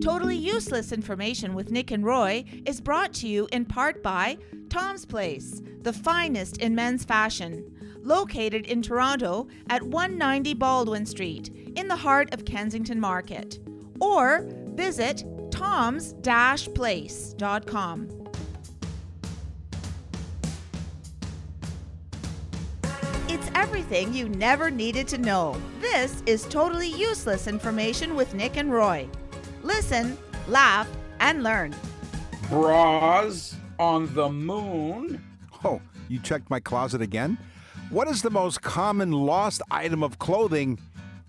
Totally Useless Information with Nick and Roy is brought to you in part by Tom's Place, the finest in men's fashion, located in Toronto at 190 Baldwin Street, in the heart of Kensington Market. Or visit toms-place.com. It's everything you never needed to know. This is Totally Useless Information with Nick and Roy. Listen, laugh, and learn. Bras on the moon. Oh, you checked my closet again? What is the most common lost item of clothing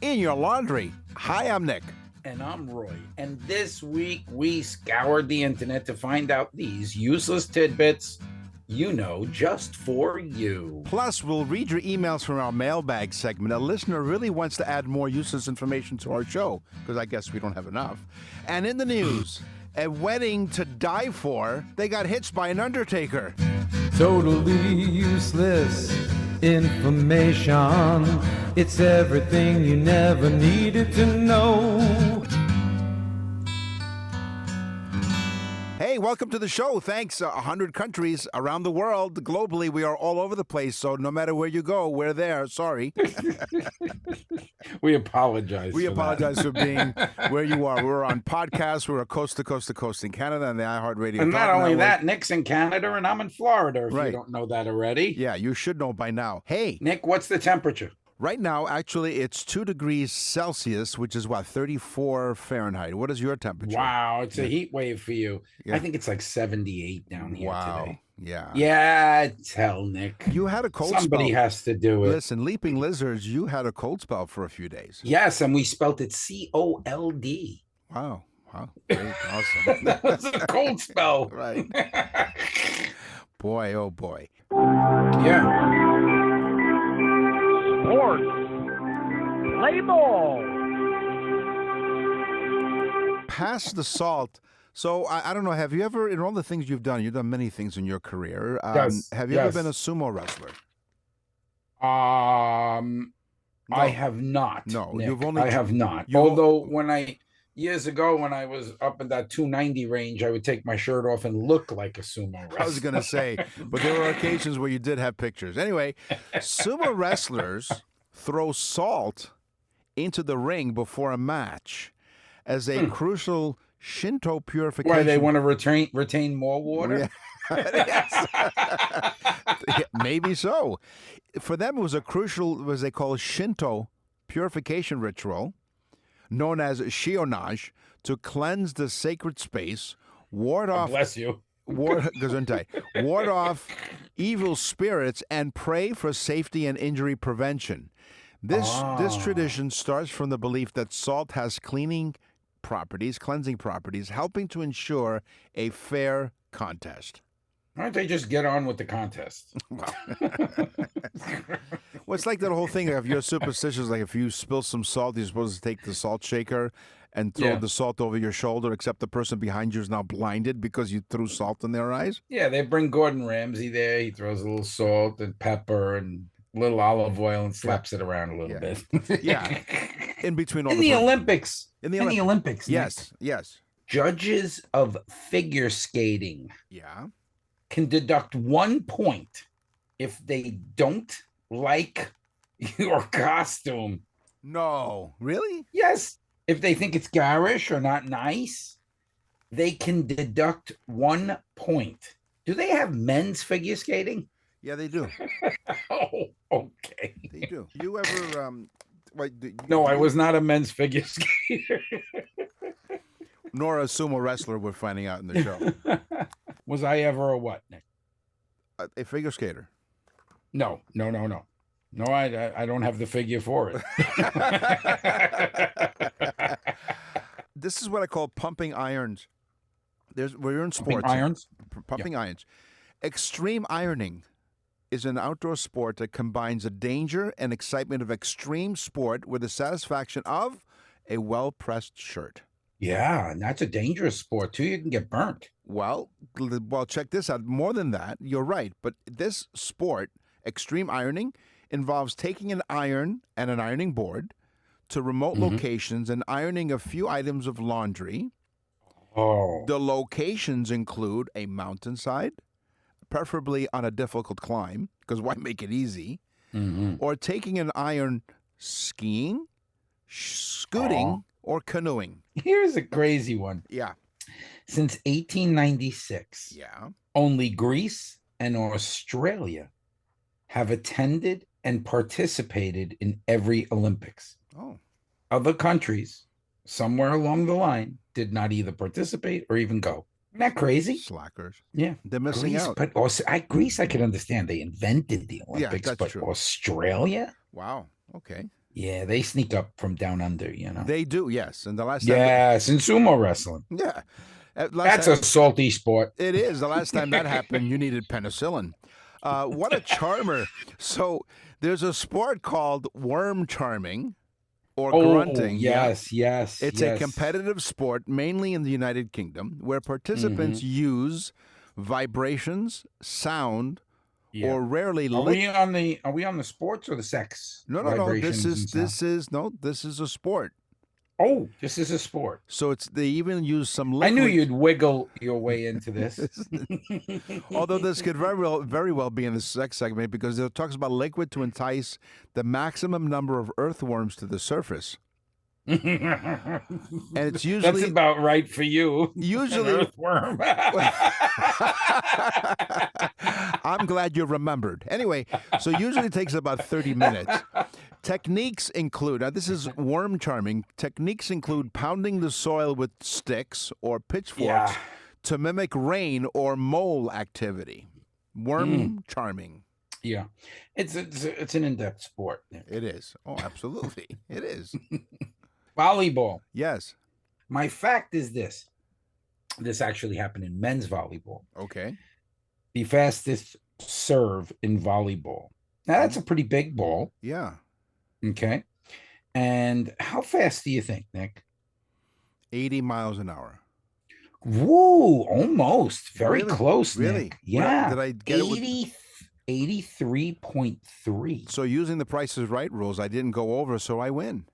in your laundry? Hi, I'm Nick. And I'm Roy. And this week we scoured the internet to find out these useless tidbits you know just for you. Plus, we'll read your emails from our mailbag segment. A listener really wants to add more useless information to our show, because I guess we don't have enough. And in the news, a wedding to die for, they got hitched by an undertaker. Totally useless information. It's everything you never needed to know. Hey, welcome to the show. Thanks. 100 countries around the world. Globally, we are all over the place. So no matter where you go, we're there. Sorry. We apologize. We apologize for being where you are. We're on podcasts. We're coast to coast in Canada and the iHeartRadio. And not only that, Nick's in Canada and I'm in Florida, if you don't know that already. Yeah, you should know by now. Hey. Nick, what's the temperature? Right now, actually, it's 2 degrees Celsius, which is what, 34 Fahrenheit. What is your temperature? Wow, it's a heat wave for you. Yeah. I think it's like 78 down here today. Yeah. Yeah, it's hell, Nick. You had a cold spell. Somebody has to do it. Listen, Leaping Lizards, you had a cold spell for a few days. Yes, and we spelt it C-O-L-D. Wow. Great. Awesome. That was a cold spell. Right. Boy, oh boy. Yeah. Sports. Play ball. Pass the salt. So, I don't know, have you ever, in all the things you've done many things in your career. Yes. Have you ever been a sumo wrestler? No. I have not. No, Nick. you've only. I have not. Although years ago, when I was up in that 290 range, I would take my shirt off and look like a sumo wrestler. I was going to say, but there were occasions where you did have pictures. Anyway, sumo wrestlers throw salt into the ring before a match as a crucial Shinto purification. Why, they want to retain more water? Yeah. Maybe so. For them, it was a crucial, what they call Shinto purification ritual, known as shionage, to cleanse the sacred space, ward off. Bless you. Ward off evil spirits, and pray for safety and injury prevention. This tradition starts from the belief that salt has cleansing properties, helping to ensure a fair contest. Why don't they just get on with the contest? Well, it's like that whole thing. If you're superstitious, like if you spill some salt, you're supposed to take the salt shaker and throw the salt over your shoulder, except the person behind you is now blinded because you threw salt in their eyes. Yeah, they bring Gordon Ramsay there. He throws a little salt and pepper and a little olive oil and slaps it around a little bit. Yeah. In between all in the Olympics. In the Olympics. Yes, Nick, yes. Judges of figure skating can deduct 1 point if they don't like your costume. No, really? Yes. If they think it's garish or not nice, they can deduct 1 point. Do they have men's figure skating? Yeah, they do. Oh, okay. They do. You ever No, I was not a men's figure skater. Nor a sumo wrestler, we're finding out in the show. Was I ever a what, Nick? A figure skater. No, I don't have the figure for it. This is what I call pumping irons. We're in sports. Pumping irons. Extreme ironing is an outdoor sport that combines the danger and excitement of extreme sport with the satisfaction of a well-pressed shirt. Yeah, and that's a dangerous sport, too. You can get burnt. Well, check this out. More than that, you're right. But this sport, extreme ironing, involves taking an iron and an ironing board to remote locations and ironing a few items of laundry Oh. The locations include a mountainside, preferably on a difficult climb, because why make it easy? Mm-hmm. Or taking an iron skiing, scooting, or canoeing. Here's a crazy one. Yeah. Since 1896, Yeah. only Greece and Australia have attended and participated in every Olympics. Oh. Other countries, somewhere along the line, did not either participate or even go. Isn't that crazy? Slackers. Yeah. They're missing Greece, out. But also, Greece, I can understand. They invented the Olympics, that's but true. Australia? Wow. Okay. Yeah, they sneak up from down under, you know. They do, yes. And the last time. Yes, in sumo wrestling. Yeah. That's a salty sport. It is. The last time that happened, you needed penicillin. What a charmer. So there's a sport called worm charming or grunting. Yes. It's a competitive sport, mainly in the United Kingdom, where participants use vibrations, sound, or rarely Are we on the sports or the sex? No. This is a sport. Oh, this is a sport. So they even use some liquid. I knew you'd wiggle your way into this. Although this could very well be in the sex segment, because it talks about liquid to entice the maximum number of earthworms to the surface. And it's usually that's about right for you. Usually, an earthworm. I'm glad you remembered. Anyway, so usually it takes about 30 minutes. Techniques include, now this is worm charming, techniques include pounding the soil with sticks or pitchforks to mimic rain or mole activity. Worm charming. Yeah. It's an in-depth sport. It is. Oh, absolutely. It is. Volleyball. Yes. My fact is this. This actually happened in men's volleyball. Okay. The fastest serve in volleyball. Now, that's a pretty big ball. Yeah. Okay. And how fast do you think, Nick? 80 miles an hour. Woo, almost. Very really? close, Really? Nick. Yeah. Did I get 83.3. So using the Price is Right rules, I didn't go over, so I win.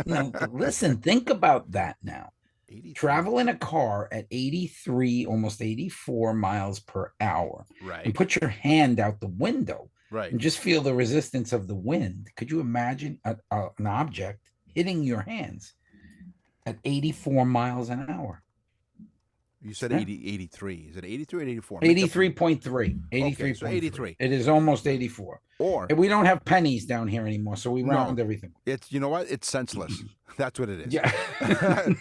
Now, listen, think about that now. 83. Travel in a car at 83, almost 84 miles per hour. Right. And put your hand out the window. Right. And just feel the resistance of the wind. Could you imagine an object hitting your hands at 84 miles an hour? You said 83. Is it 83 or 84? 83.3. 83. Okay, so 83. It is almost 84. Or and we don't have pennies down here anymore, so we round everything. It's, you know what? It's senseless. That's what it is. Yeah.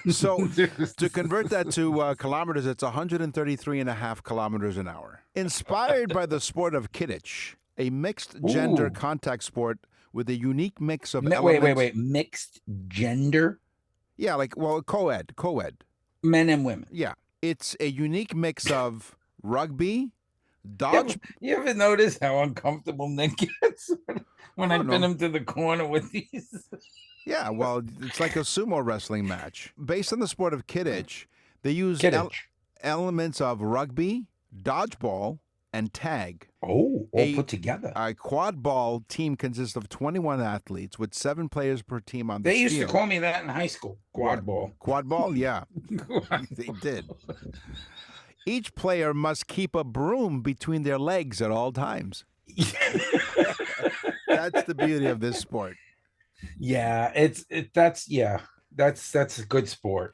So to convert that to kilometers, it's 133.5 kilometers an hour. Inspired by the sport of Kidditch, a mixed gender contact sport with a unique mix of elements. Wait. Mixed gender? Yeah, co-ed. Men and women. Yeah. It's a unique mix of rugby, dodge. You ever notice how uncomfortable Nick gets when I pin him to the corner with these? Yeah, well, it's like a sumo wrestling match. Based on the sport of Kidditch, they use elements of rugby, dodgeball, and tag. Oh, all put together. A quad ball team consists of 21 athletes with 7 players per team on the field. They used to call me that in high school. Quad ball. Quad ball, yeah. They did. Each player must keep a broom between their legs at all times. That's the beauty of this sport. Yeah, that's a good sport.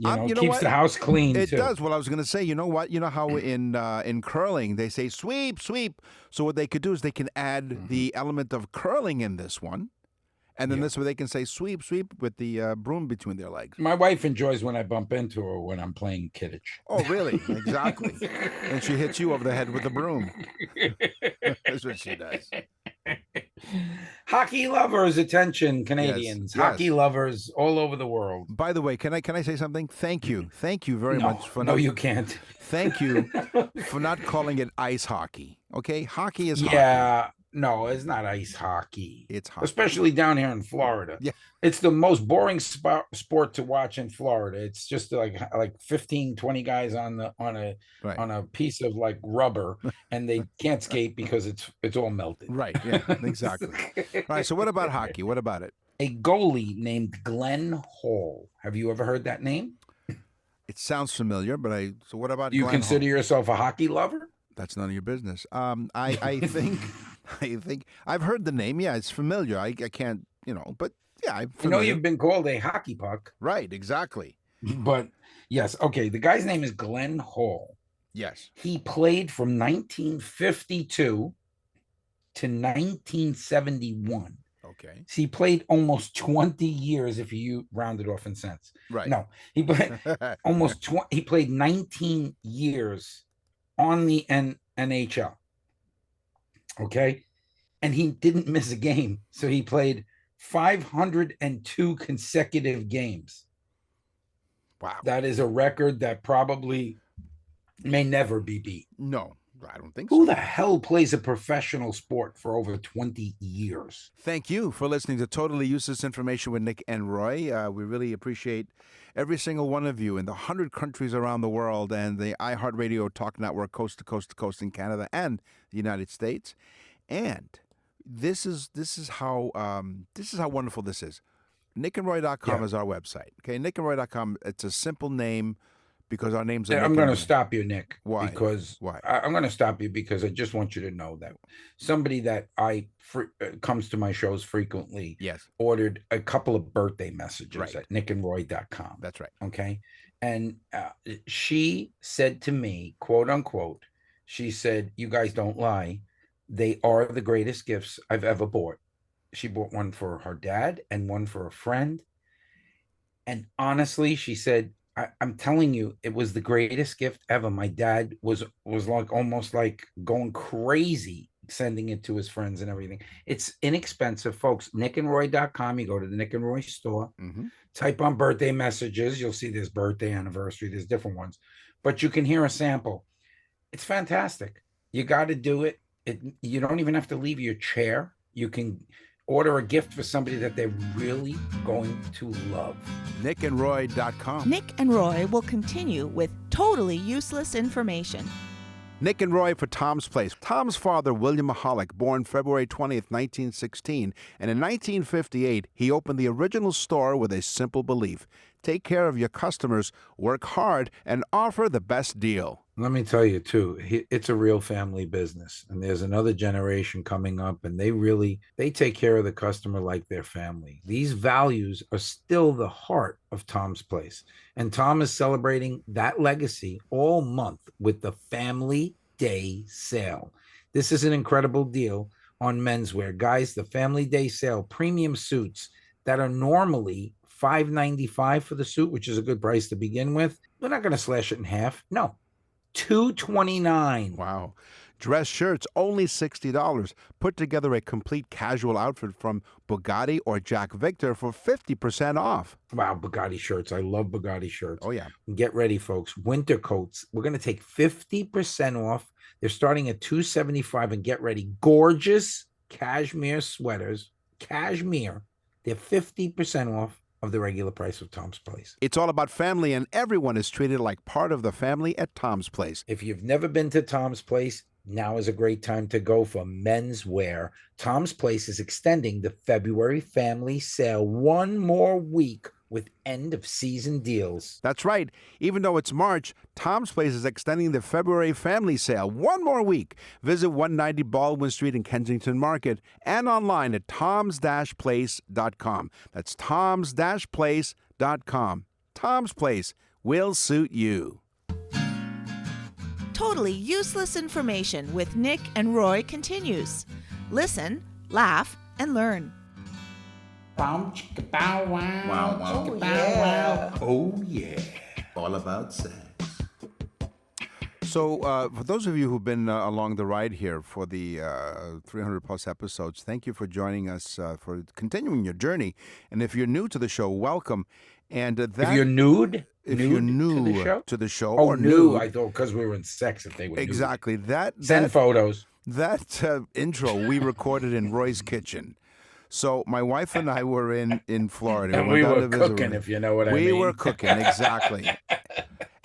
Keeps the house clean. It too. does. Well, I was going to say, you know what? You know how in curling they say sweep, sweep. So what they could do is they can add the element of curling in this one, and then this way they can say sweep, sweep with the broom between their legs. My wife enjoys when I bump into her when I'm playing Kidditch. Oh, really? Exactly. And she hits you over the head with the broom. That's what she does. Hockey lovers, attention, Canadians. Yes. Hockey lovers all over the world. By the way, can I say something? Thank you very much for No, you can't. Thank you for not calling it ice hockey. Okay, hockey is hockey. Yeah, no, it's not ice hockey. It's hockey, especially down here in Florida. Yeah, it's the most boring sport to watch in Florida. It's just like 15, 20 guys on a piece of like rubber, and they can't skate because it's all melted. Right. Yeah. Exactly. All right. So what about hockey? What about it? A goalie named Glenn Hall. Have you ever heard that name? It sounds familiar, but so what about Do you Glenn consider Hall? yourself a hockey lover? That's none of your business. I think I've heard the name. Yeah, it's familiar. I can't, but yeah, I'm familiar. You've been called a hockey puck. Right, exactly. But yes, okay. The guy's name is Glenn Hall. Yes. He played from 1952 to 1971. Okay. So he played almost 20 years if you round it off in cents. Right. No, he played almost 20. He played 19 years on the NHL. Okay. And he didn't miss a game. So he played 502 consecutive games. Wow. That is a record that probably may never be beat. No, I don't think so. Who the hell plays a professional sport for over 20 years? Thank you for listening to Totally Useless Information with Nick and Roy. We really appreciate every single one of you in the 100 countries around the world and the iHeartRadio Talk Network coast to coast in Canada and the United States. And this is how wonderful this is. nickandroy.com is our website. Okay, nickandroy.com, it's a simple name because our names are I'm going to stop you, Nick. Why? Because Why? I'm going to stop you because I just want you to know that somebody that comes to my shows frequently ordered a couple of birthday messages at nickandroy.com. That's right. Okay. And she said to me, quote unquote, she said, "You guys don't lie. They are the greatest gifts I've ever bought." She bought one for her dad and one for a friend. And honestly, she said, I'm telling you, it was the greatest gift ever. My dad was like almost like going crazy sending it to his friends and everything. It's inexpensive, folks. nickandroy.com. You go to the Nick and Roy store, type on birthday messages. You'll see there's birthday, anniversary, there's different ones, but you can hear a sample. It's fantastic. You got to do it. You don't even have to leave your chair. You can order a gift for somebody that they're really going to love. nickandroy.com. Nick and Roy will continue with totally useless information. Nick and Roy for Tom's Place. Tom's father, William Mahalik, born February 20th, 1916, and in 1958, he opened the original store with a simple belief: take care of your customers, work hard, and offer the best deal. Let me tell you, too, it's a real family business, and there's another generation coming up, and they take care of the customer like their family. These values are still the heart of Tom's Place, and Tom is celebrating that legacy all month with the Family Day Sale. This is an incredible deal on menswear. Guys, the Family Day Sale, premium suits that are normally $5.95 for the suit, which is a good price to begin with. We're not going to slash it in half. No. $229. Wow. Dress shirts, only $60. Put together a complete casual outfit from Bugatti or Jack Victor for 50% off. Wow, Bugatti shirts. I love Bugatti shirts. Oh, yeah. Get ready, folks. Winter coats. We're going to take 50% off. They're starting at $275, and get ready. Gorgeous cashmere sweaters. Cashmere. They're 50% off of the regular price of Tom's Place. It's all about family, and everyone is treated like part of the family at Tom's Place. If you've never been to Tom's Place, now is a great time to go for menswear. Tom's Place is extending the February family sale one more week with end-of-season deals. That's right. Even though it's March, Tom's Place is extending the February family sale one more week. Visit 190 Baldwin Street in Kensington Market and online at toms-place.com. That's toms-place.com. Tom's Place will suit you. Totally useless information with Nick and Roy continues. Listen, laugh, and learn. Bow, chicka, bow, wow. Wow, wow. Chicka, bow, wow. Oh, yeah. All about sex. So, for those of you who've been along the ride here for the 300-plus episodes, thank you for joining us, for continuing your journey. And if you're new to the show, welcome. And if you're nude? If you're new to the show oh, or new, I thought because we were in sex if they were exactly nude. Send photos. That intro we recorded in Roy's kitchen. So my wife and I were in Florida. And we were cooking, if you know what I mean. We were cooking, exactly.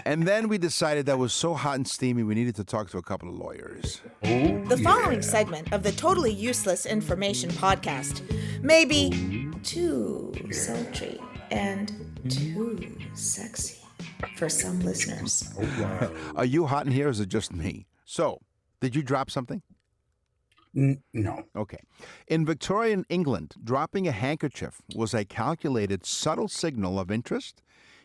And then we decided that was so hot and steamy, we needed to talk to a couple of lawyers. Ooh, the following segment of the Totally Useless Information podcast may be too sultry and too sexy. for some listeners. Oh, wow. Are you hot in here or is it just me? So, did you drop something? No. Okay. In Victorian England, dropping a handkerchief was a calculated, subtle signal of interest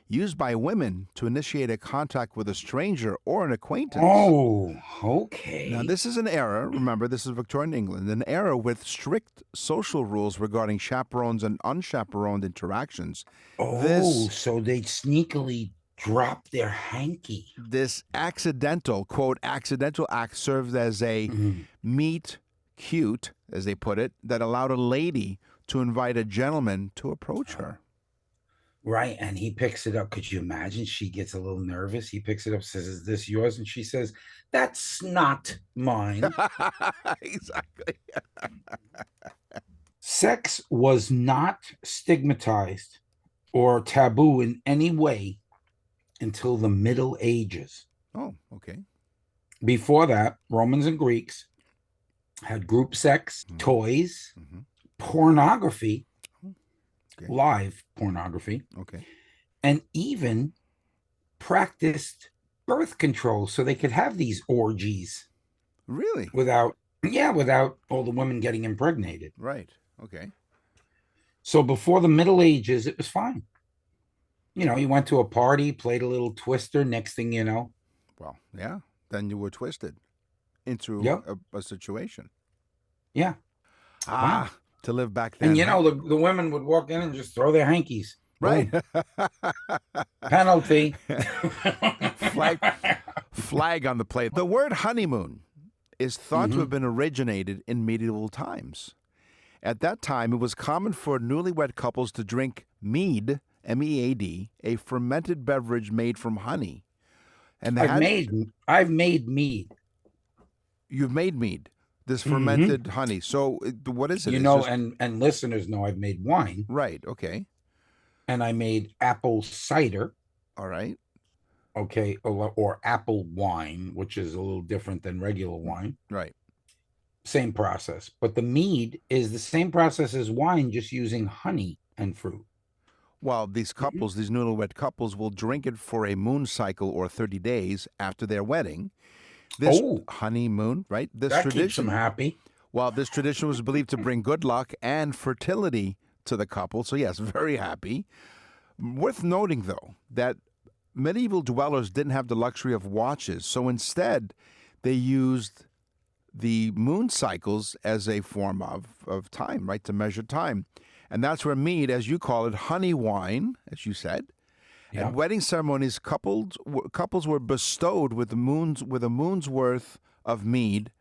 used by women to initiate a contact with a stranger or an acquaintance. Oh, okay. Now, this is an era, remember, this is Victorian England, an era with strict social rules regarding chaperones and unchaperoned interactions. Oh, so they'd sneakily drop their hanky. This accidental, quote, accidental act served as a meet cute, as they put it, that allowed a lady to invite a gentleman to approach her. Right, and he picks it up. Could you imagine? She gets a little nervous. He picks it up, says, "Is this yours?" And she says, "That's not mine." Exactly. Sex was not stigmatized or taboo in any way until the Middle Ages. Oh, okay. Before that, Romans and Greeks had group sex, toys, pornography, live pornography, and even practiced birth control so they could have these orgies. Really? Without all the women getting impregnated. Right. Okay. So before the Middle Ages, it was fine. You know, you went to a party, played a little twister. Next thing you know. Well, yeah. Then you were twisted into a situation. Yeah. Wow. To live back then. And you know, the women would walk in and just throw their hankies. Right. Penalty. Flag on the plate. The word honeymoon is thought to have been originated in medieval times. At that time, it was common for newlywed couples to drink mead, M-E-A-D, a fermented beverage made from honey. And I've made mead. You've made mead, this fermented honey. So what is it? You know, and listeners know I've made wine. Right, okay. And I made apple cider. All right. Okay, or apple wine, which is a little different than regular wine. Right. Same process. But the mead is the same process as wine, just using honey and fruit. Well, these couples, these newlywed couples, will drink it for a moon cycle or 30 days after their wedding. This honeymoon, right? This that tradition keeps them happy. Well, this tradition was believed to bring good luck and fertility to the couple. So, yes, very happy. Worth noting, though, that medieval dwellers didn't have the luxury of watches. So instead, they used the moon cycles as a form of time, right, to measure time. And that's where mead, as you call it, honey wine, as you said, and wedding ceremonies, couples were bestowed with a moon's worth of mead,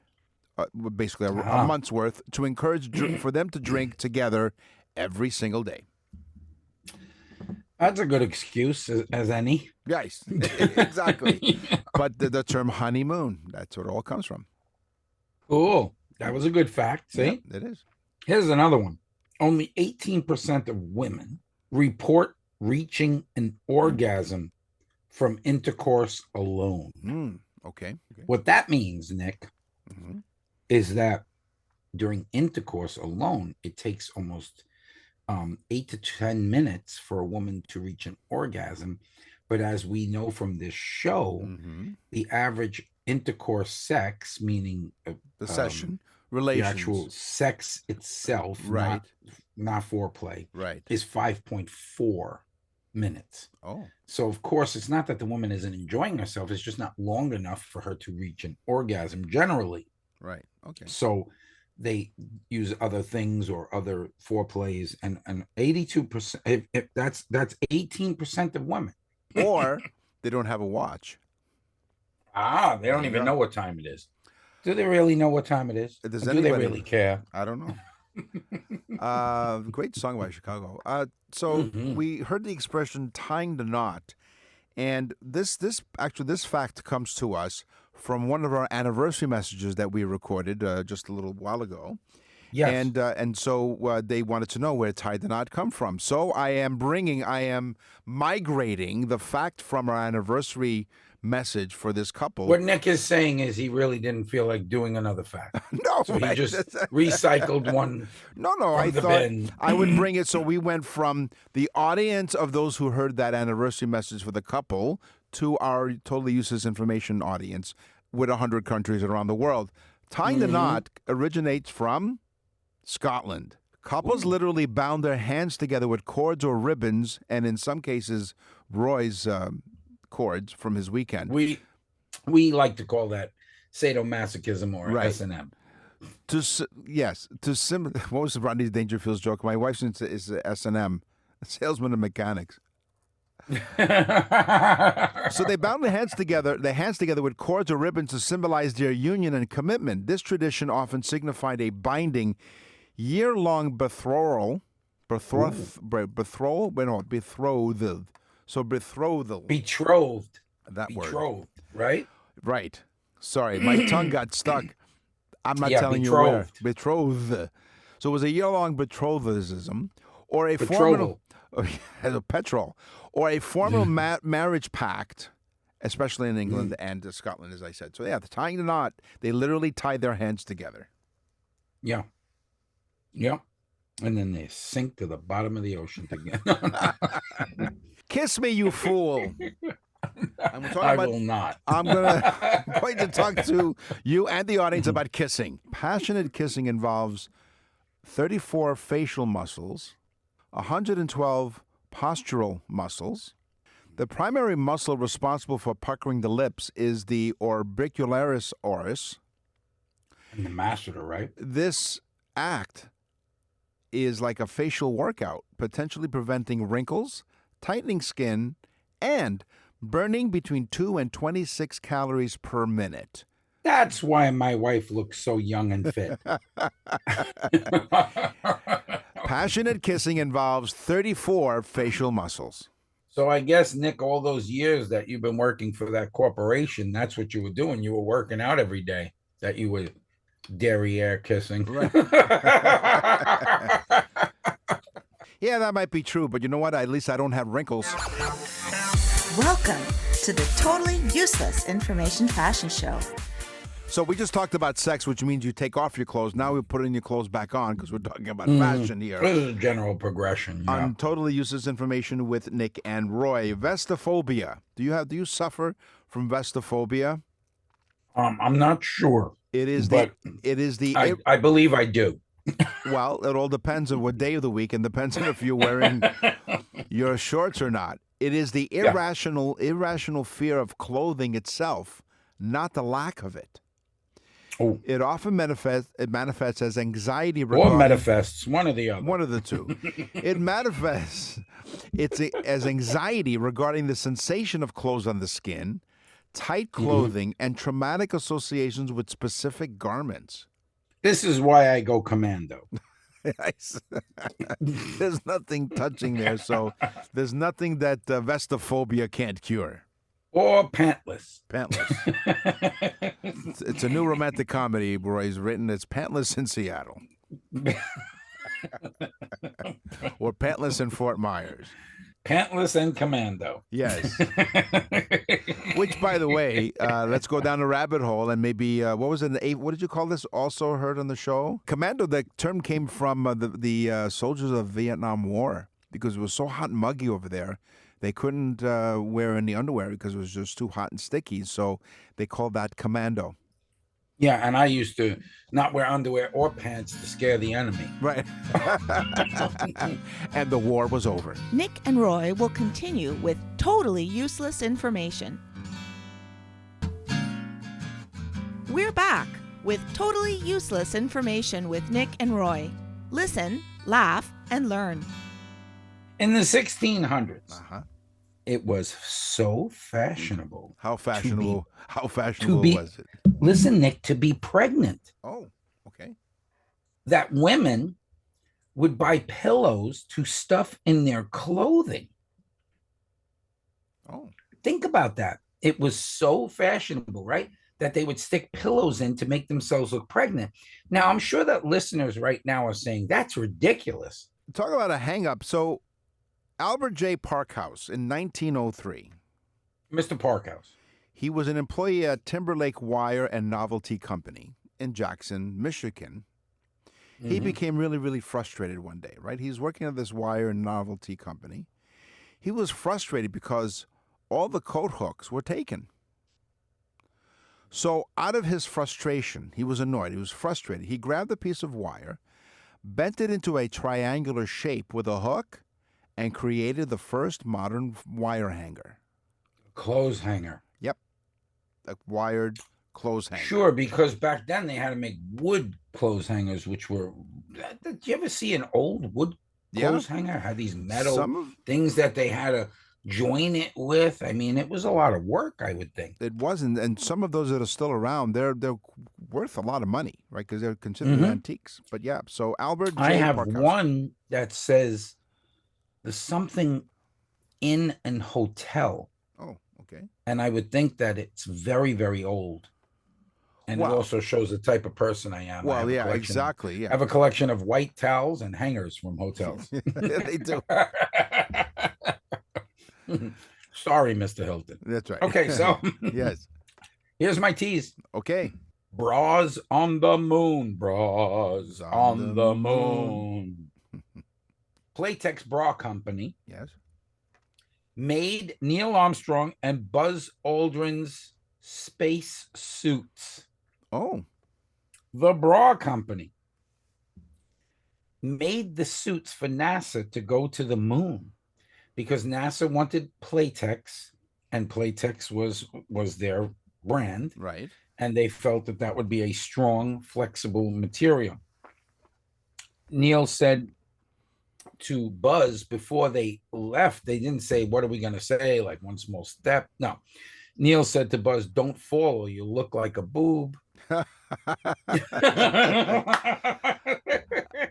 basically a month's worth, to encourage for them to drink together every single day. That's a good excuse as any. Yes, exactly. But the term honeymoon, that's where it all comes from. Cool. That was a good fact. See? Yeah, it is. Here's another one. Only 18% of women report reaching an orgasm from intercourse alone. Okay. What that means, Nick, is that during intercourse alone, it takes almost 8 to 10 minutes for a woman to reach an orgasm. But as we know from this show, the average intercourse sex, meaning the session, relations, the actual sex itself, right, not foreplay, right, is 5.4 minutes. Oh, so of course it's not that the woman isn't enjoying herself; it's just not long enough for her to reach an orgasm generally. Right. Okay. So they use other things or other foreplays, and 82%. That's 18% of women. Or they don't have a watch. They don't even know what time it is. Do they really know what time it is? Do they really care? I don't know. Great song by Chicago. We heard the expression "tying the knot," and this fact comes to us from one of our anniversary messages that we recorded just a little while ago. Yes. And so they wanted to know where Tie the Knot come from. So I am migrating the fact from our anniversary message for this couple. What Nick is saying is he really didn't feel like doing another fact. No, so he just recycled one. No, I thought I would bring it. So we went from the audience of those who heard that anniversary message for the couple to our Totally Useless Information audience with 100 countries around the world. Tying the knot originates from Scotland. Couples literally bound their hands together with cords or ribbons, and in some cases, Roy's cords from his weekend. We like to call that sadomasochism or S&M. What was Rodney Dangerfield's joke? My wife's is S&M, salesman and mechanics. So they bound their hands together with cords or ribbons to symbolize their union and commitment. This tradition often signified a binding, year-long betrothal. Betrothal. So betrothal. Betrothed. That word. Betrothed, right? Right. Sorry, my tongue got stuck. I'm not telling betrothed. You where. Betrothed. So it was a year-long betrothism or a Betrothal. Petrol, or a formal marriage pact, especially in England and Scotland, as I said. So the tying the knot, they literally tied their hands together. Yeah. And then they sink to the bottom of the ocean together. Kiss me, you fool. I will not. I'm going to talk to you and the audience about kissing. Passionate kissing involves 34 facial muscles, 112 postural muscles. The primary muscle responsible for puckering the lips is the orbicularis oris. And the masseter, right? This act is like a facial workout, potentially preventing wrinkles, tightening skin, and burning between 2 and 26 calories per minute. That's why my wife looks so young and fit. Passionate kissing involves 34 facial muscles. So I guess, Nick, all those years that you've been working for that corporation, that's what you were doing. You were working out every day, that you were derriere kissing. Right. Yeah, that might be true, but you know what? At least I don't have wrinkles. Welcome to the Totally Useless Information Fashion Show. So we just talked about sex, which means you take off your clothes. Now we're putting your clothes back on because we're talking about fashion here. This is a general progression. Yeah. On Totally Useless Information with Nick and Roy. Vestophobia. Do you suffer from vestophobia? I'm not sure. I believe I do. Well, it all depends on what day of the week and depends on if you're wearing your shorts or not. It is the irrational fear of clothing itself, not the lack of it. Oh. It often manifests as anxiety. Or manifests, one or the other. One of the two. It manifests as anxiety regarding the sensation of clothes on the skin, tight clothing, and traumatic associations with specific garments. This is why I go commando. There's nothing touching there, so there's nothing that vestophobia can't cure. Or pantless. It's a new romantic comedy Roy's written. It's Pantless in Seattle. Or Pantless in Fort Myers. Pantless and commando. Yes. Which, by the way, let's go down a rabbit hole and maybe, what did you call this? Also heard on the show? Commando, the term came from the soldiers of Vietnam War because it was so hot and muggy over there. They couldn't wear any underwear because it was just too hot and sticky. So they called that commando. Yeah, and I used to not wear underwear or pants to scare the enemy. Right. And the war was over. Nick and Roy will continue with totally useless information. We're back with totally useless information with Nick and Roy. Listen, laugh, and learn. In the 1600s, it was so fashionable. How fashionable was it? Listen, Nick, to be pregnant. Oh, okay. That women would buy pillows to stuff in their clothing. Oh. Think about that. It was so fashionable, right? that they would stick pillows in to make themselves look pregnant. Now, I'm sure that listeners right now are saying, that's ridiculous. Talk about a hang-up. So Albert J. Parkhouse in 1903. Mr. Parkhouse. He was an employee at Timberlake Wire and Novelty Company in Jackson, Michigan. He became really, really frustrated one day, right? He's working at this wire and novelty company. He was frustrated because all the coat hooks were taken. So out of his frustration, he was annoyed, he was frustrated. He grabbed a piece of wire, bent it into a triangular shape with a hook, and created the first modern wire hanger. Clothes hanger. Yep. A wired clothes hanger. Sure, because back then they had to make wood clothes hangers, which were... Did you ever see an old wood clothes hanger? Had these metal things that they had to join it with. I mean, it was a lot of work, I would think. It wasn't, and some of those that are still around, they're worth a lot of money, right? Because they're considered antiques. But yeah, so Albert J. I have Parkhouse. one that says there's something in an hotel. Oh, okay. And I would think that it's very, very old. And it also shows the type of person I am. Well, yeah, exactly. Yeah. I have a collection of white towels and hangers from hotels. They do. Sorry, Mr. Hilton. That's right. Okay, so yes. Here's my tease. Okay. Bras on the moon. Bras on the moon. Playtex Bra Company. Yes. Made Neil Armstrong and Buzz Aldrin's space suits. Oh. The Bra Company made the suits for NASA to go to the moon because NASA wanted Playtex, and Playtex was their brand. Right. And they felt that that would be a strong, flexible material. Neil said to Buzz before they left, they didn't say, what are we going to say? Like one small step. No. Neil said to Buzz, don't fall or you'll look like a boob.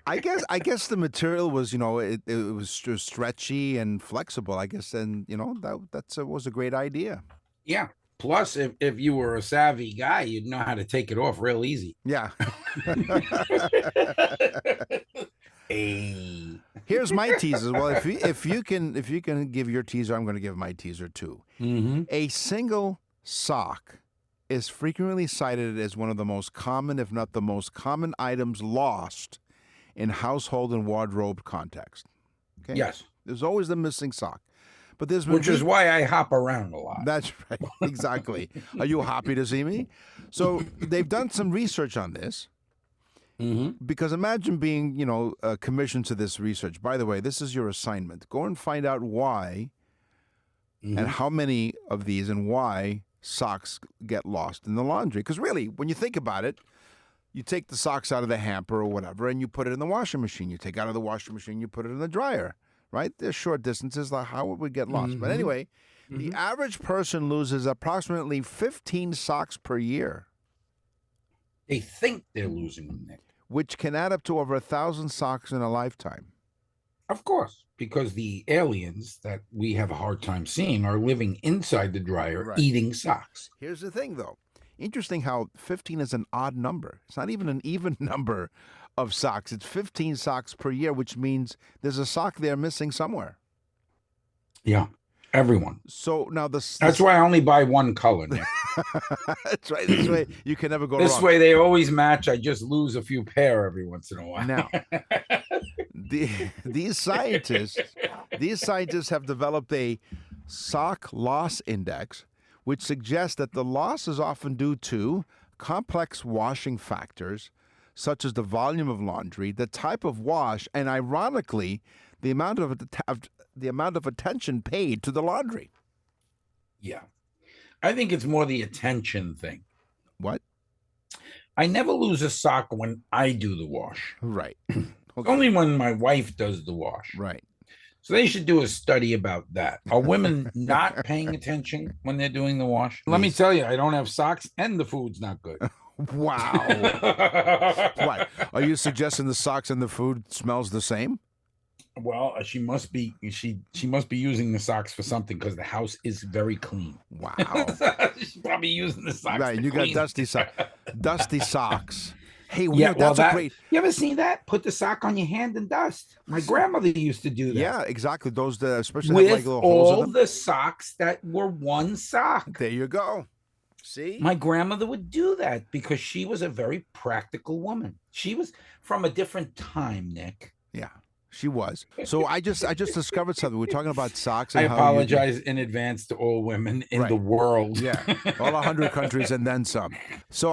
I guess the material was, it was stretchy and flexible, I guess. And, that was a great idea. Yeah. Plus, if you were a savvy guy, you'd know how to take it off real easy. Yeah. Hey. Here's my teaser. Well, if you can give your teaser, I'm going to give my teaser too. A single sock is frequently cited as one of the most common, if not the most common, items lost in household and wardrobe context. Okay? Yes. There's always the missing sock. But which is why I hop around a lot. That's right. Exactly. Are you happy to see me? So they've done some research on this. Because imagine being, commissioned to this research. By the way, this is your assignment. Go and find out why and how many of these and why socks get lost in the laundry. Because really, when you think about it, you take the socks out of the hamper or whatever, and you put it in the washing machine. You take out of the washing machine, you put it in the dryer, right? There's short distances. Like how would we get lost? But anyway, the average person loses approximately 15 socks per year. They think they're losing them, Nick. Which can add up to over 1,000 socks in a lifetime. Of course, because the aliens that we have a hard time seeing are living inside the dryer, eating socks. Here's the thing, though. Interesting how 15 is an odd number. It's not even an even number of socks. It's 15 socks per year, which means there's a sock there missing somewhere. Yeah, everyone. So now that's why I only buy one color, Nick. That's right. This way you can never go wrong. This way they always match. I just lose a few pair every once in a while. Now, these scientists have developed a sock loss index, which suggests that the loss is often due to complex washing factors, such as the volume of laundry, the type of wash, and ironically, the amount of attention paid to the laundry. Yeah. I think it's more the attention thing. What? I never lose a sock when I do the wash. Right. Okay. Only when my wife does the wash. Right. So they should do a study about that. Are women not paying attention when they're doing the wash? Let me tell you, I don't have socks and the food's not good. Wow. What? Are you suggesting the socks and the food smells the same? Well, she must be using the socks for something because the house is very clean. Wow. She's probably using the socks. Right, you clean. got dusty socks. Hey, Yeah, that's a great. You ever seen that? Put the sock on your hand and dust. My grandmother used to do that. Yeah, exactly. Those especially with have like little holes in all them. the socks that were one sock. There you go. See, my grandmother would do that because she was a very practical woman. She was from a different time, Nick. Yeah. She was. So I just discovered something. We're talking about socks. I And apologize in advance to all women in the world. Yeah, all 100 countries and then some. So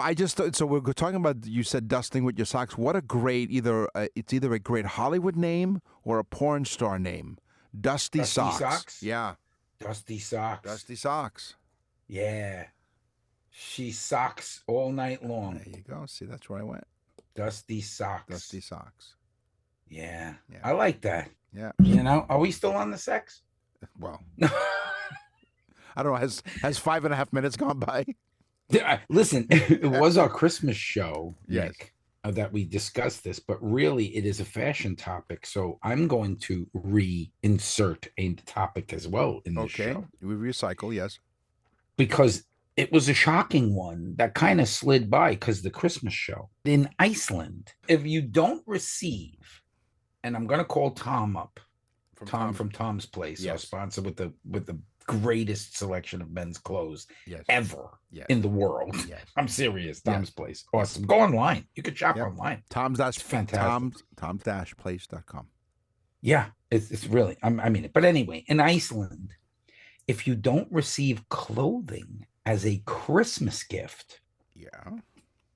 we're talking about. You said dusting with your socks. What a great it's either a great Hollywood name or a porn star name. Dusty socks. Yeah. Dusty socks. Dusty socks. Yeah. She socks all night long. There you go. See, that's where I went. Dusty socks. Dusty socks. Yeah. I like that. Yeah. You know, are we still on the sex? Well, I don't know. Has 5.5 minutes gone by? Listen, it was our Christmas show, yes, Nick, that we discussed this, but really it is a fashion topic. So I'm going to reinsert a topic as well in this show. We recycle, yes. Because it was a shocking one that kind of slid by because the Christmas show in Iceland. If you don't receive, and I'm going to call Tom up, Tom from Tom's Place, our sponsor with the greatest selection of men's clothes ever in the world. Yes. I'm serious. Tom's Place, awesome. Go online. You can shop online. Tom's fantastic. Tom's-place.com. Yeah, it's really. I mean it. But anyway, in Iceland, if you don't receive clothing as a Christmas gift,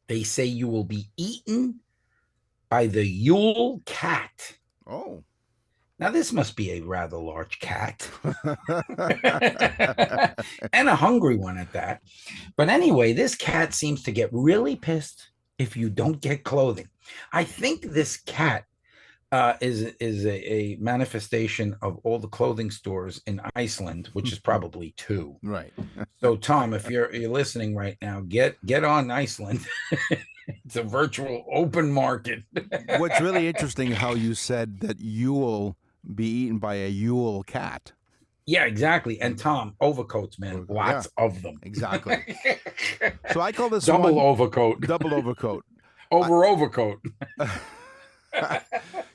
they say you will be eaten by the Yule cat. Oh. Now, this must be a rather large cat. And a hungry one at that. But anyway, this cat seems to get really pissed if you don't get clothing. I think this cat is a manifestation of all the clothing stores in Iceland, which is probably 2. Right. So, Tom, if you're listening right now, get on Iceland. It's a virtual open market. What's really interesting how you said that you will be eaten by a Yule cat. Yeah, exactly. And Tom, overcoats, man, lots of them. Exactly. So I call this double overcoat. Double overcoat. Overcoat.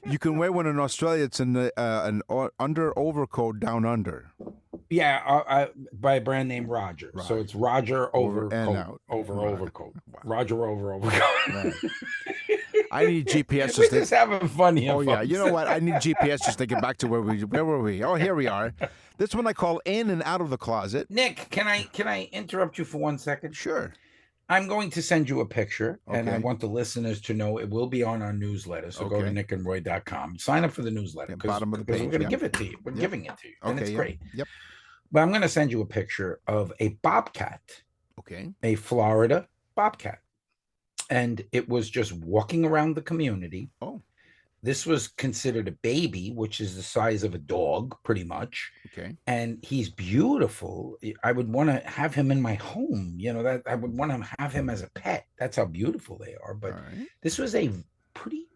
You can wear one in Australia. It's an under overcoat down under. Yeah, by a brand named Roger. Right. So it's Roger overcoat overcoat. Wow. Roger overcoat. Right. I need GPS. We're just having fun here. Oh folks. Yeah, you know what? I need GPS just to get back to where were we? Oh, here we are. This one I call in and out of the closet. Nick, can I interrupt you for 1 second? Sure. I'm going to send you a picture, and I want the listeners to know it will be on our newsletter. So go to nickandroy.com. Sign up for the newsletter. Bottom of the page. We're going to give it to you. We're giving it to you, and it's great. Yep. But I'm going to send you a picture of a bobcat. Okay. A Florida bobcat. And it was just walking around the community. Oh. This was considered a baby, which is the size of a dog, pretty much. Okay. And he's beautiful. I would want to have him in my home. You know, that I would want to have him as a pet. That's how beautiful they are. But this was a pretty,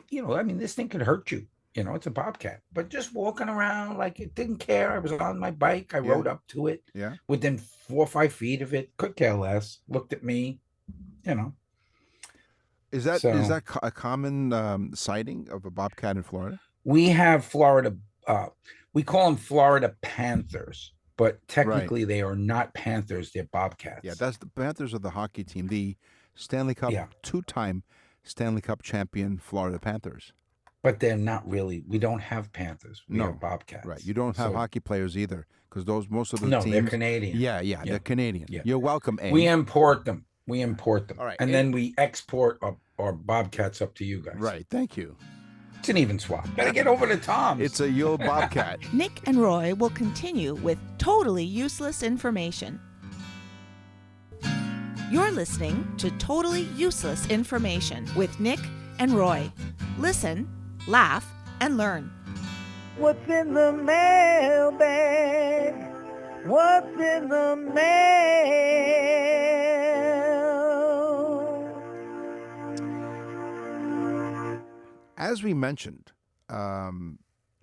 this thing could hurt you. You know, it's a bobcat. But just walking around like it didn't care. I was on my bike. I rode up to it. Yeah. Within 4 or 5 feet of it. Could care less. Looked at me. You know. Is that a common sighting of a bobcat in Florida? We have Florida. We call them Florida Panthers, but technically they are not Panthers. They're bobcats. Yeah, the Panthers are the hockey team, the Stanley Cup, 2-time Stanley Cup champion Florida Panthers. But they're not really. We don't have Panthers. We have bobcats. Right. You don't have hockey players either, because most of the teams. No, they're Canadian. Yeah, they're Canadian. Yeah. You're welcome, Abe. We import them. All right. And Abe. then we export our bobcats up to you guys. Right. Thank you. It's an even swap. Gotta get over to Tom's. It's a Yule bobcat. Nick and Roy will continue with totally useless information. You're listening to Totally Useless Information with Nick and Roy. Listen, laugh, and learn. What's in the mailbag? What's in the mail? As we mentioned,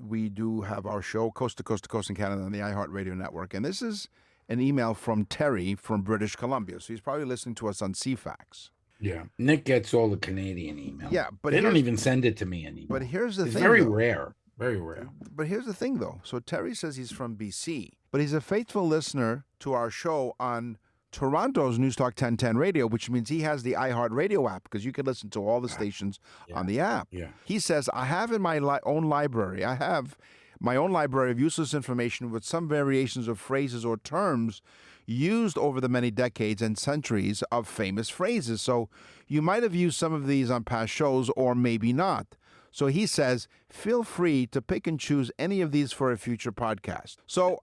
we do have our show coast to coast in Canada on the iHeartRadio network. And this is an email from Terry from British Columbia. So he's probably listening to us on CFAX. Yeah. Nick gets all the Canadian emails. Yeah, but they don't even send it to me anymore. But here's the thing. It's very rare. Very rare. But here's the thing, though. So Terry says he's from BC, but he's a faithful listener to our show on Toronto's Newstalk 1010 radio, which means he has the iHeartRadio app because you can listen to all the stations on the app. Yeah. He says, I have in my own library, I have my own library of useless information with some variations of phrases or terms used over the many decades and centuries of famous phrases. So you might have used some of these on past shows or maybe not. So he says, feel free to pick and choose any of these for a future podcast. So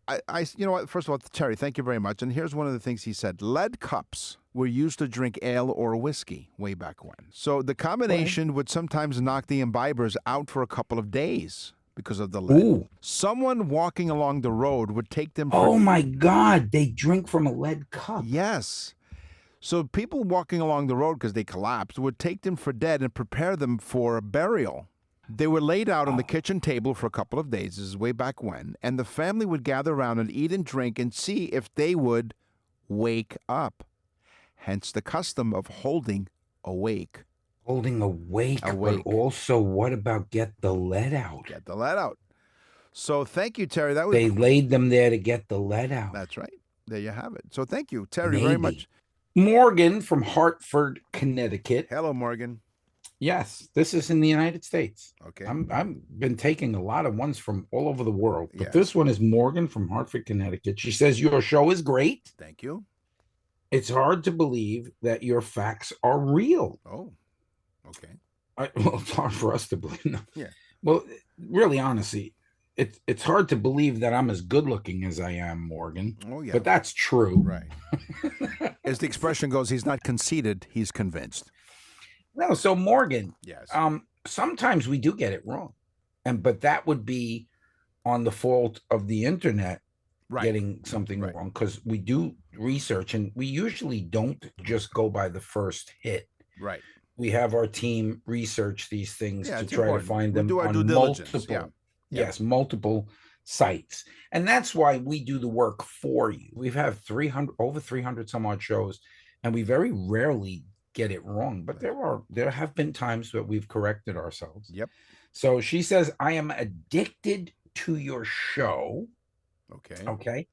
you know what? First of all, Terry, thank you very much. And here's one of the things he said. Lead cups were used to drink ale or whiskey way back when. So the combination would sometimes knock the imbibers out for a couple of days because of the lead. Ooh. Someone walking along the road would take them for... Oh, my God. They drink from a lead cup. Yes. So people walking along the road because they collapsed would take them for dead and prepare them for a burial. They were laid out on the kitchen table for a couple of days. This is way back when. And the family would gather around and eat and drink and see if they would wake up. Hence the custom of holding awake. Holding awake. But also, what about get the lead out? Get the lead out. So thank you, Terry. They laid them there to get the lead out. That's right. There you have it. So thank you, Terry, very much. Morgan from Hartford, Connecticut. Hello, Morgan. Yes, this is in the United States. Okay. I've been taking a lot of ones from all over the world, but this one is Morgan from Hartford, Connecticut. She says, your show is great. Thank you. It's hard to believe that your facts are real. Oh, okay. Well, it's hard for us to believe. No. Yeah. Well, really, honestly, it's hard to believe that I'm as good looking as I am, Morgan. Oh, yeah. But that's true. Right. As the expression goes, he's not conceited, he's convinced. No, so Morgan, yes. Sometimes we do get it wrong. But that would be on the fault of the internet getting something wrong, because we do research and we usually don't just go by the first hit. Right. We have our team research these things to try to find them do our on due diligence. multiple, multiple sites. And that's why we do the work for you. We've had over 300 some odd shows, and we very rarely get it wrong, but there have been times that we've corrected ourselves. Yep. So she says, I am addicted to your show. Okay.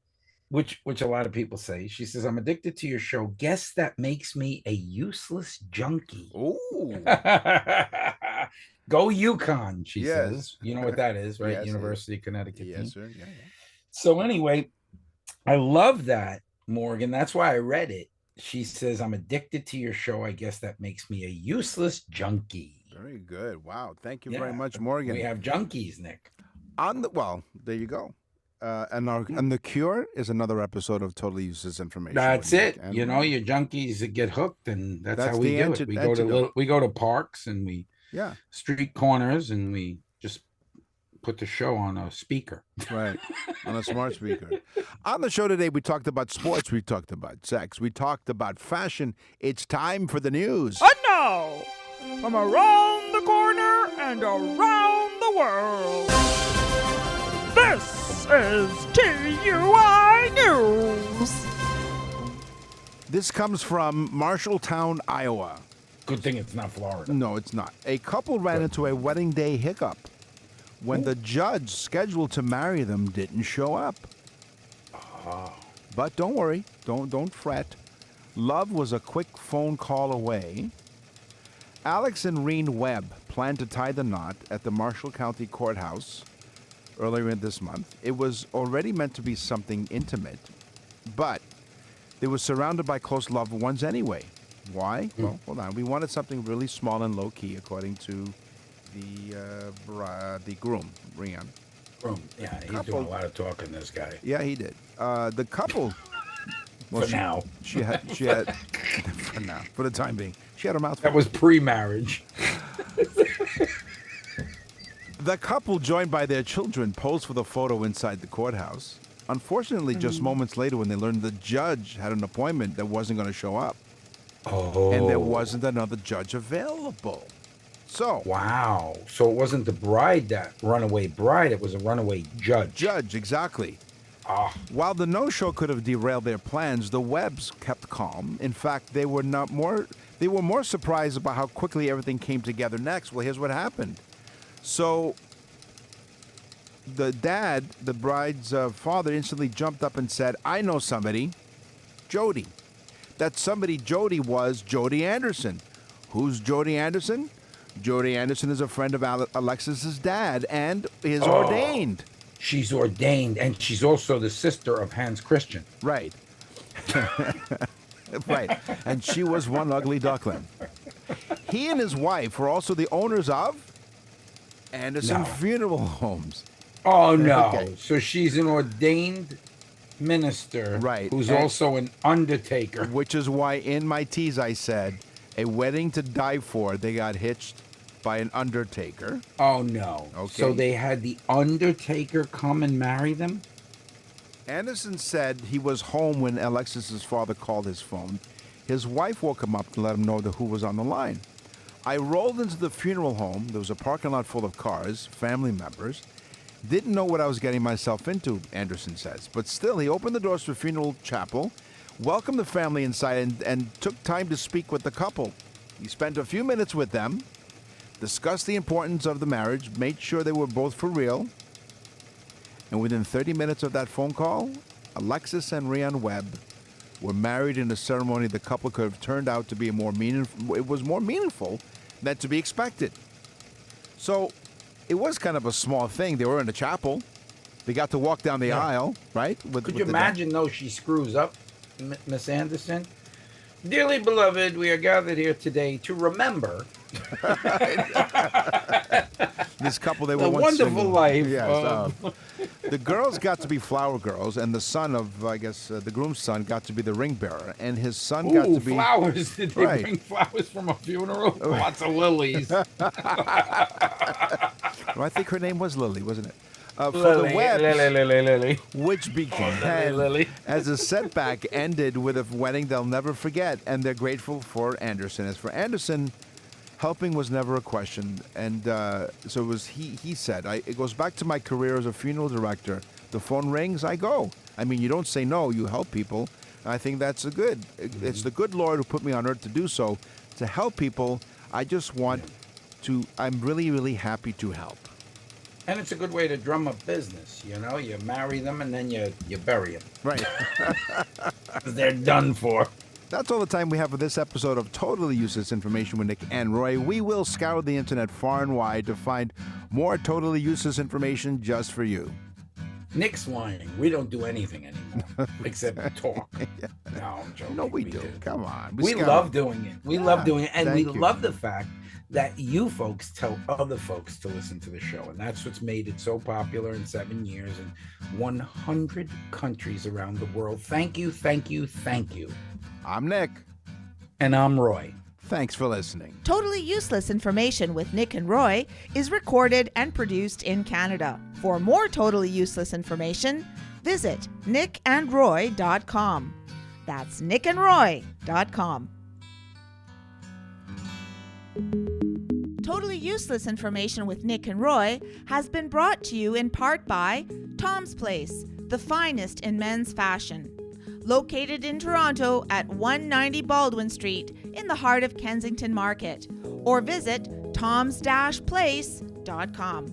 Which a lot of people say. She says, I'm addicted to your show. Guess that makes me a useless junkie. Ooh. Go UConn, she says. You know what that is, right? Yes, University of Connecticut. Yes, sir. Yeah. So anyway, I love that, Morgan. That's why I read it. She says, I'm addicted to your show. I guess that makes me a useless junkie. Very good. Wow. Thank you very much, Morgan. We have junkies, Nick. There you go. And The Cure is another episode of Totally Useless Information. That's it. You know, your junkies that get hooked, and that's how we do it. We go to parks and we street corners, and we just put the show on a speaker. Right. On a smart speaker. On the show today, we talked about sports. We talked about sex. We talked about fashion. It's time for the news. And now, from around the corner and around the world, this is TUI News. This comes from Marshalltown, Iowa. Good thing it's not Florida. No, it's not. A couple ran into a wedding day hiccup when the judge scheduled to marry them didn't show up. But don't worry. Don't fret. Love was a quick phone call away. Alex and Reen Webb planned to tie the knot at the Marshall County Courthouse earlier this month. It was already meant to be something intimate, but they were surrounded by close loved ones anyway. Why? Well, hold on. We wanted something really small and low-key, according to the groom, Rian. Yeah, he's doing a lot of talking, this guy. Yeah, he did. The couple... Well, now. She had for now, for the time being. She had her mouth full. That was pre-marriage. The couple, joined by their children, posed for the photo inside the courthouse. Unfortunately, just moments later, when they learned the judge had an appointment that wasn't going to show up. And there wasn't another judge available. So wow. So it wasn't the bride that runaway bride, it was a runaway judge. Judge, exactly. Ah. While the no-show could have derailed their plans, the Webbs kept calm. In fact, they were more surprised about how quickly everything came together next. Well, here's what happened. So the dad, the bride's father, instantly jumped up and said, I know somebody, Jody. That somebody, Jody, was Jody Anderson. Who's Jody Anderson? Jody Anderson is a friend of Alexis's dad and is ordained. She's ordained, and she's also the sister of Hans Christian. Right. Right. And she was one ugly duckling. He and his wife were also the owners of Anderson Funeral Homes. Oh, no. Okay. So she's an ordained minister, right, who's also an undertaker. Which is why in my tease I said, a wedding to die for, they got hitched by an undertaker. Oh, no. Okay. So they had the undertaker come and marry them? Anderson said he was home when Alexis's father called his phone. His wife woke him up to let him know who was on the line. I rolled into the funeral home. There was a parking lot full of cars, family members. Didn't know what I was getting myself into, Anderson says. But still, he opened the doors to the funeral chapel, welcomed the family inside, and took time to speak with the couple. He spent a few minutes with them, discussed the importance of the marriage, made sure they were both for real. And within 30 minutes of that phone call, Alexis and Rian Webb were married in a ceremony the couple could have turned out to be more meaningful than to be expected. So it was kind of a small thing. They were in the chapel. They got to walk down the aisle, right? Could you imagine, though, she screws up, Miss Anderson? Dearly beloved, we are gathered here today to remember this couple. They were the once wonderful single. life. Yes, the girls got to be flower girls, and the son of, I guess, the groom's son got to be the ring bearer, and his son got to be flowers. Did they Right. bring flowers from a funeral? Lots of lilies. Well, I think her name was Lily, wasn't it? For Lily, the Webbs, Lily. which began Lily. as a setback, ended with a wedding they'll never forget, and they're grateful for Anderson. As for Anderson, helping was never a question, and so it was. He said, "It goes back to my career as a funeral director. The phone rings, I go. I mean, you don't say no. You help people. I think that's good. It's the good Lord who put me on earth to do so, to help people. I just want to. I'm really, really happy to help." And it's a good way to drum up business, you know? You marry them and then you bury them. Right. They're done for. That's all the time we have for this episode of Totally Useless Information with Nick and Roy. We will scour the internet far and wide to find more totally useless information just for you. Nick's lying. We don't do anything anymore except talk. Yeah. No, I'm joking. No, we do. Come on. We love doing it. We love doing it. And we Thank you. love the fact that you folks tell other folks to listen to the show. And that's what's made it so popular in 7 years in 100 countries around the world. Thank you, thank you, thank you. I'm Nick. And I'm Roy. Thanks for listening. Totally Useless Information with Nick and Roy is recorded and produced in Canada. For more totally useless information, visit nickandroy.com. That's nickandroy.com. Totally Useless Information with Nick and Roy has been brought to you in part by Tom's Place, the finest in men's fashion. Located in Toronto at 190 Baldwin Street in the heart of Kensington Market. Or visit toms-place.com.